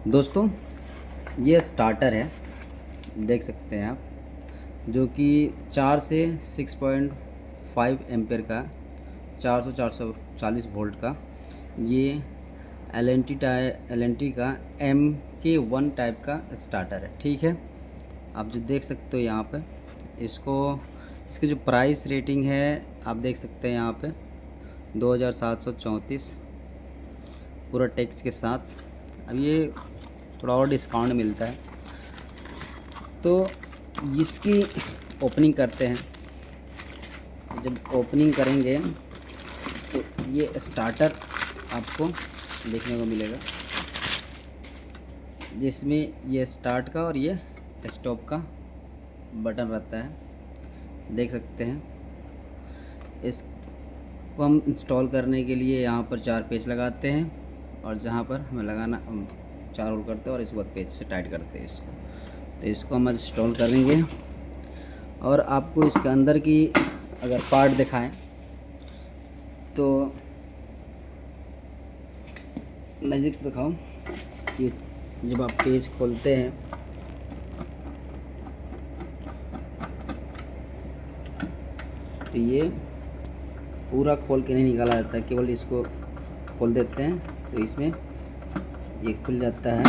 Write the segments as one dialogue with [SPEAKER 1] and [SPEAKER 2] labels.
[SPEAKER 1] दोस्तों, ये स्टार्टर है, देख सकते हैं आप, जो कि 4 से 6.5 एम्पेयर का, 440 वोल्ट का, ये एल एन टी का MK1 टाइप का स्टार्टर है। ठीक है, आप जो देख सकते हो यहाँ पे, इसको इसकी जो प्राइस रेटिंग है आप देख सकते हैं यहाँ पे 2734 पूरा टैक्स के साथ। अब ये थोड़ा और डिस्काउंट मिलता है, तो इसकी ओपनिंग करते हैं। जब ओपनिंग करेंगे तो ये स्टार्टर आपको देखने को मिलेगा, जिसमें ये स्टार्ट का और ये स्टॉप का बटन रहता है, देख सकते हैं। इसको हम इंस्टॉल करने के लिए यहाँ पर 4 पेच लगाते हैं, और जहाँ पर हमें लगाना 4 होल करते हैं, और इसके बाद पेच से टाइट करते हैं इसको। तो इसको हम इंस्टॉल करेंगे, और आपको इसके अंदर की अगर पार्ट दिखाएं तो नज़दीक से दिखाऊं। ये जब आप पेज खोलते हैं तो ये पूरा खोल के नहीं निकाला जाता है, केवल इसको खोल देते हैं तो इसमें ये खुल जाता है।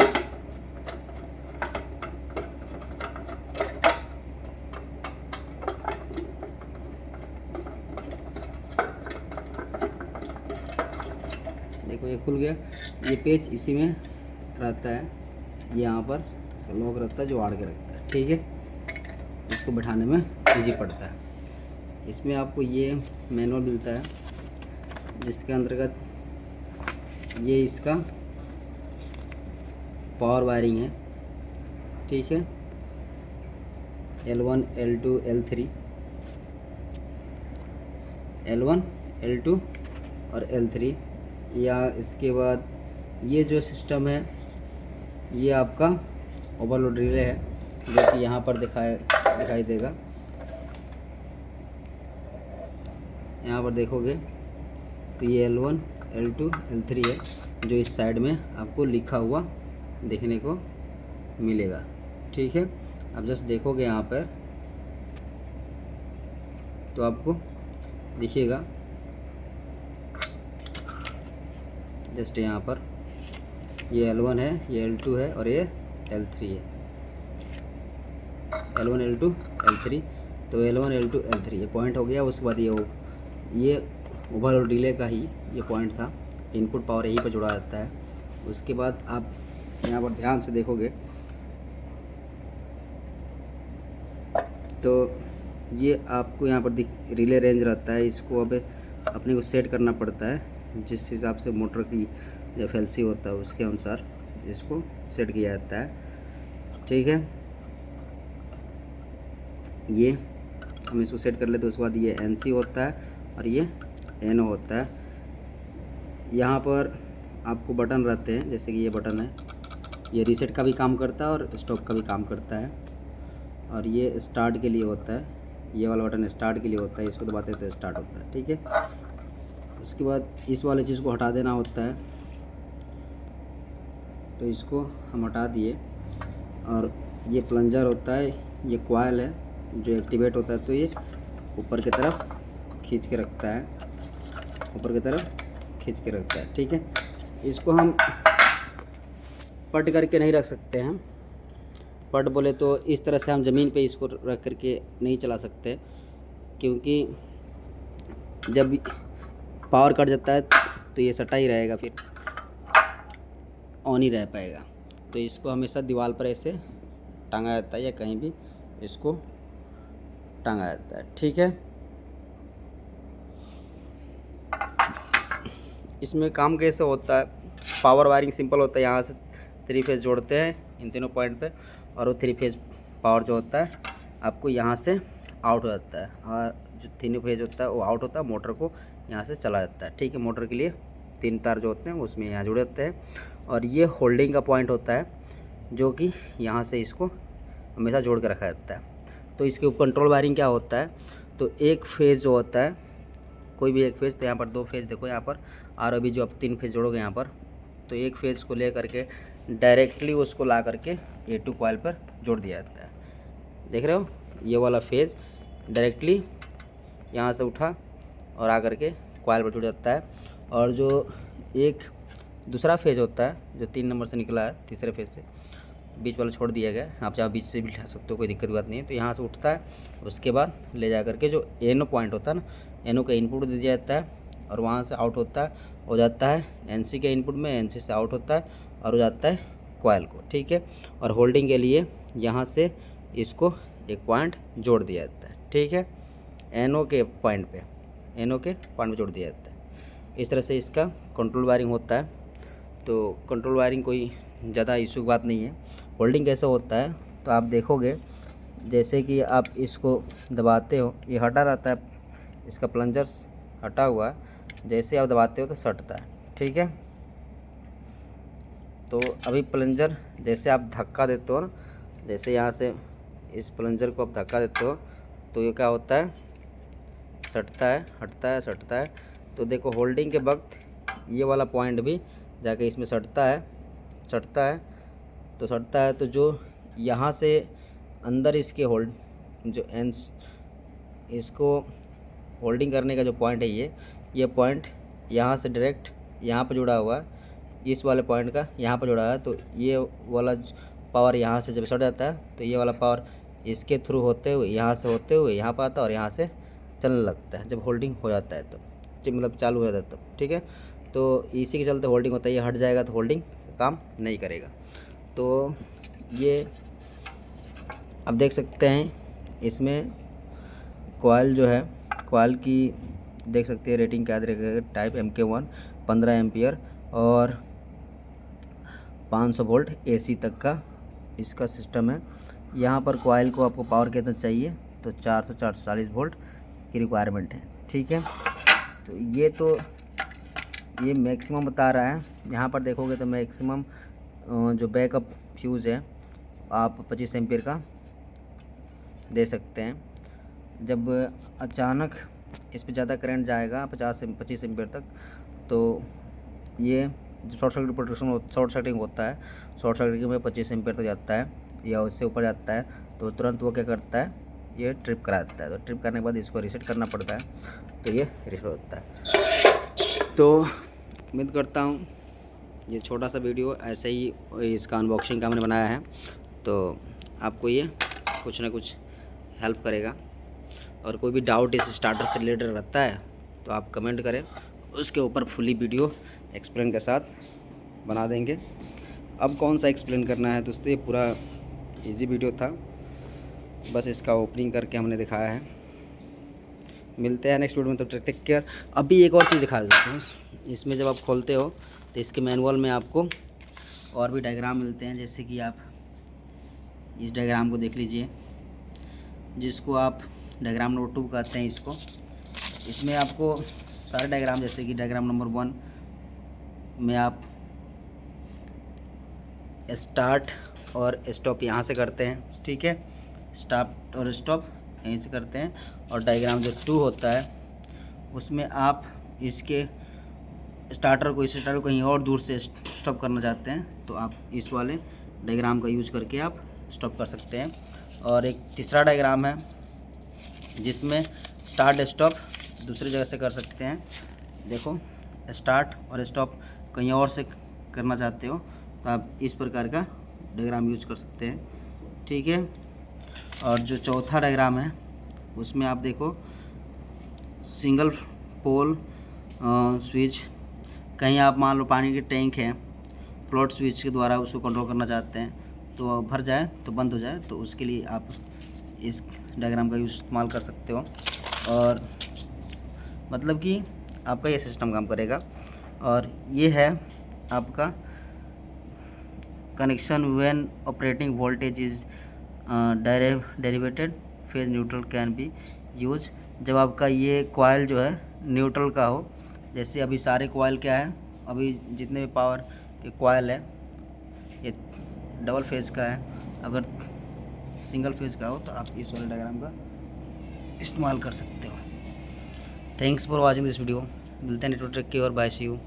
[SPEAKER 1] देखो ये खुल गया। ये पेज इसी में रहता है, ये यहाँ पर इसका लॉक रहता है जो आड़ के रखता है। ठीक है, इसको बैठाने में इजी पड़ता है। इसमें आपको ये मैनुअल मिलता है, जिसके अंतर्गत ये इसका पावर वायरिंग है। ठीक है, L1 L2 L3, L1 L2 और L3, या इसके बाद ये जो सिस्टम है ये आपका ओवरलोड रिले है, जो कि यहाँ पर दिखाई देगा। यहाँ पर देखोगे तो ये L1 L2 L3 है, जो इस साइड में आपको लिखा हुआ देखने को मिलेगा। ठीक है, अब जस्ट देखोगे यहाँ पर तो आपको दिखेगा, जस्ट यहाँ पर ये L1 है, ये L2 है और ये L3 है। L1 L2 L3, तो L1 L2 L3 ये पॉइंट हो गया। उसके बाद ये ओवरलोड रिले का ही ये पॉइंट था, इनपुट पावर यहीं पर जुड़ा रहता है। उसके बाद आप यहाँ पर ध्यान से देखोगे तो ये आपको यहाँ पर रिले रेंज रहता है। इसको अब अपने को सेट करना पड़ता है, जिस हिसाब से मोटर की जो FLC होता है उसके अनुसार इसको सेट किया जाता है। ठीक है, ये हम इसको सेट कर लेते हैं। उसके बाद ये NC होता है और ये NO होता है। यहाँ पर आपको बटन रहते हैं, जैसे कि ये बटन है, ये रीसेट का भी काम करता है और स्टॉप का भी काम करता है। और ये स्टार्ट के लिए होता है, ये वाला बटन स्टार्ट के लिए होता है, इसको दबाते तो स्टार्ट होता है। ठीक है, उसके बाद इस वाले चीज़ को हटा देना होता है, तो इसको हम हटा दिए। और ये प्लंजर होता है, ये कॉइल है जो एक्टिवेट होता है, तो ये ऊपर की तरफ खींच के रखता है, ऊपर की तरफ खींच के रखता है। ठीक है, इसको हम पट करके नहीं रख सकते हैं। पट बोले तो इस तरह से हम ज़मीन पे इसको रख करके नहीं चला सकते, क्योंकि जब पावर कट जाता है तो ये सटा ही रहेगा, फिर ऑन ही रह पाएगा। तो इसको हमेशा दीवार पर ऐसे टांगा जाता है, या कहीं भी इसको टांगा जाता है। ठीक है, इसमें काम कैसे होता है, पावर वायरिंग सिंपल होता है। यहाँ से 3 फेज़ जोड़ते हैं इन तीनों पॉइंट पे, और वो 3 फेज़ पावर जो होता है आपको यहाँ से आउट हो जाता है, और जो 3 फेज़ होता है वो आउट होता है, मोटर को यहाँ से चला जाता है। ठीक है, मोटर के लिए 3 तार जो होते हैं उसमें यहाँ जुड़े होते हैं, और ये होल्डिंग का पॉइंट होता है, जो कि यहाँ से इसको हमेशा जोड़ के रखा जाता है। तो इसके कंट्रोल वायरिंग क्या होता है, तो एक फेज़ जो होता है, कोई भी एक फेज़, तो यहाँ पर 2 फेज़ देखो, यहाँ पर, और अभी जो आप 3 फेज़ जोड़ोगे यहाँ पर, तो एक फेज़ को ले करके डायरेक्टली उसको ला करके A2 कॉइल पर जोड़ दिया जाता है। देख रहे हो, ये वाला फेज़ डायरेक्टली यहाँ से उठा और आकर के कॉइल पर जुड़ जाता है। और जो एक दूसरा फेज़ होता है जो 3 नंबर से निकला है, तीसरे फेज़ से बीच वाला छोड़ दिया गया है, आप चाहे बीच से भी उठा सकते हो, कोई दिक्कत की बात नहीं है। तो यहाँ से उठता है, उसके बाद ले जा करके जो NO पॉइंट होता है ना, NO का इनपुट दे दिया जाता है और वहाँ से आउट होता है, हो जाता है NC के इनपुट में, NC से आउट होता है और हो जाता है कॉइल को, ठीक है। और होल्डिंग के लिए यहाँ से इसको एक पॉइंट जोड़ दिया जाता है, ठीक है, NO के पॉइंट पे जोड़ दिया जाता है। इस तरह से इसका कंट्रोल वायरिंग होता है। तो कंट्रोल वायरिंग कोई ज़्यादा इशू की बात नहीं है। होल्डिंग कैसे होता है तो आप देखोगे, जैसे कि आप इसको दबाते हो, ये हटा रहता है, इसका प्लंजर हटा हुआ है, जैसे आप दबाते हो तो सटता है, ठीक है। तो अभी प्लंजर जैसे आप धक्का देते हो ना, जैसे यहाँ से इस प्लंजर को आप धक्का देते हो तो ये क्या होता है, सटता है, हटता है, सटता है। तो देखो होल्डिंग के वक्त ये वाला पॉइंट भी जाके इसमें सटता है, तो जो यहाँ से अंदर इसके होल्ड जो एंड्स, इसको होल्डिंग करने का जो पॉइंट है, ये पॉइंट यहाँ से डायरेक्ट यहाँ पर जुड़ा हुआ है, इस वाले पॉइंट का यहाँ पर जुड़ा है। तो ये वाला पावर यहाँ से जब सट जाता है तो ये वाला पावर इसके थ्रू होते हुए यहाँ से होते हुए यहाँ पर आता है और यहाँ से चलने लगता है जब होल्डिंग हो जाता है, तो मतलब चालू हो जाता है तब, ठीक है। तो इसी के चलते होल्डिंग होता है, ये हट जाएगा तो होल्डिंग काम नहीं करेगा। तो ये अब देख सकते हैं, इसमें कॉइल जो है, कॉइल की देख सकते हैं रेटिंग क्या रहेगा, टाइप MK1 15 एम्पियर और 500 वोल्ट AC तक का इसका सिस्टम है। यहाँ पर कॉइल को आपको पावर कितना चाहिए तो 440 वोल्ट की रिक्वायरमेंट है, ठीक है। तो ये मैक्सिमम बता रहा है। यहाँ पर देखोगे तो मैक्सिमम जो बैकअप फ्यूज़ है आप 25 एम्पियर का दे सकते हैं। जब अचानक इस पर ज़्यादा करंट जाएगा 50 से 25 एम्पियर तक, तो ये जो short circuit protection short circuiting होता है, शॉर्ट सर्किटिंग में 25 एम्पियर तक जाता है या उससे ऊपर जाता है, तो तुरंत वो क्या करता है, ये ट्रिप करा देता है। तो ट्रिप करने के बाद इसको रीसेट करना पड़ता है, तो ये रीसेट होता है। तो उम्मीद करता हूँ ये छोटा सा वीडियो ऐसे ही इसका अनबॉक्सिंग का हमने बनाया है, तो आपको ये कुछ ना कुछ हेल्प करेगा। और कोई भी डाउट इस स्टार्टर से रिलेटेड रहता है तो आप कमेंट करें, उसके ऊपर फुली वीडियो एक्सप्लेन के साथ बना देंगे। अब कौन सा एक्सप्लेन करना है दोस्तों, ये पूरा इजी वीडियो था, बस इसका ओपनिंग करके हमने दिखाया है। मिलते हैं नेक्स्ट वीडियो में, तो टेक केयर। अभी एक और चीज़ दिखा देते हैं, इसमें जब आप खोलते हो तो इसके मैनुअल में आपको और भी डायग्राम मिलते हैं, जैसे कि आप इस डायग्राम को देख लीजिए, जिसको आप डायग्राम नंबर 2 कहते हैं इसको। इसमें आपको सारे डायग्राम, जैसे कि डायग्राम नंबर 1 में आप स्टार्ट और स्टॉप यहाँ से करते हैं, ठीक है, स्टार्ट और स्टॉप यहीं से करते हैं। और डायग्राम जो 2 होता है उसमें आप इसके स्टार्टर को कहीं और दूर से स्टॉप करना चाहते हैं तो आप इस वाले डायग्राम का यूज़ करके आप स्टॉप कर सकते हैं। और एक तीसरा डायग्राम है जिसमें स्टार्ट स्टॉप दूसरी जगह से कर सकते हैं। देखो, स्टार्ट और स्टॉप कहीं और से करना चाहते हो तो आप इस प्रकार का डायग्राम यूज कर सकते हैं, ठीक है। और जो चौथा डायग्राम है उसमें आप देखो, सिंगल पोल स्विच, कहीं आप मान लो पानी के टैंक है, फ्लोट स्विच के द्वारा उसको कंट्रोल करना चाहते हैं, तो भर जाए तो बंद हो जाए, तो उसके लिए आप इस डायग्राम का यूज़ इस्तेमाल कर सकते हो। और मतलब कि आपका ये सिस्टम काम करेगा। और ये है आपका connection when operating voltage is derivated phase neutral can be use. जब आपका ये कॉइल जो है न्यूट्रल का हो, जैसे अभी सारे कॉइल क्या है, अभी जितने भी पावर के कॉइल है ये डबल फेज़ का है, अगर सिंगल फेज़ का हो तो आप इस वाले डायग्राम का इस्तेमाल कर सकते हो। Thanks for watching this video. मिलते हैं नेटवर्क की और बाय, सी यू।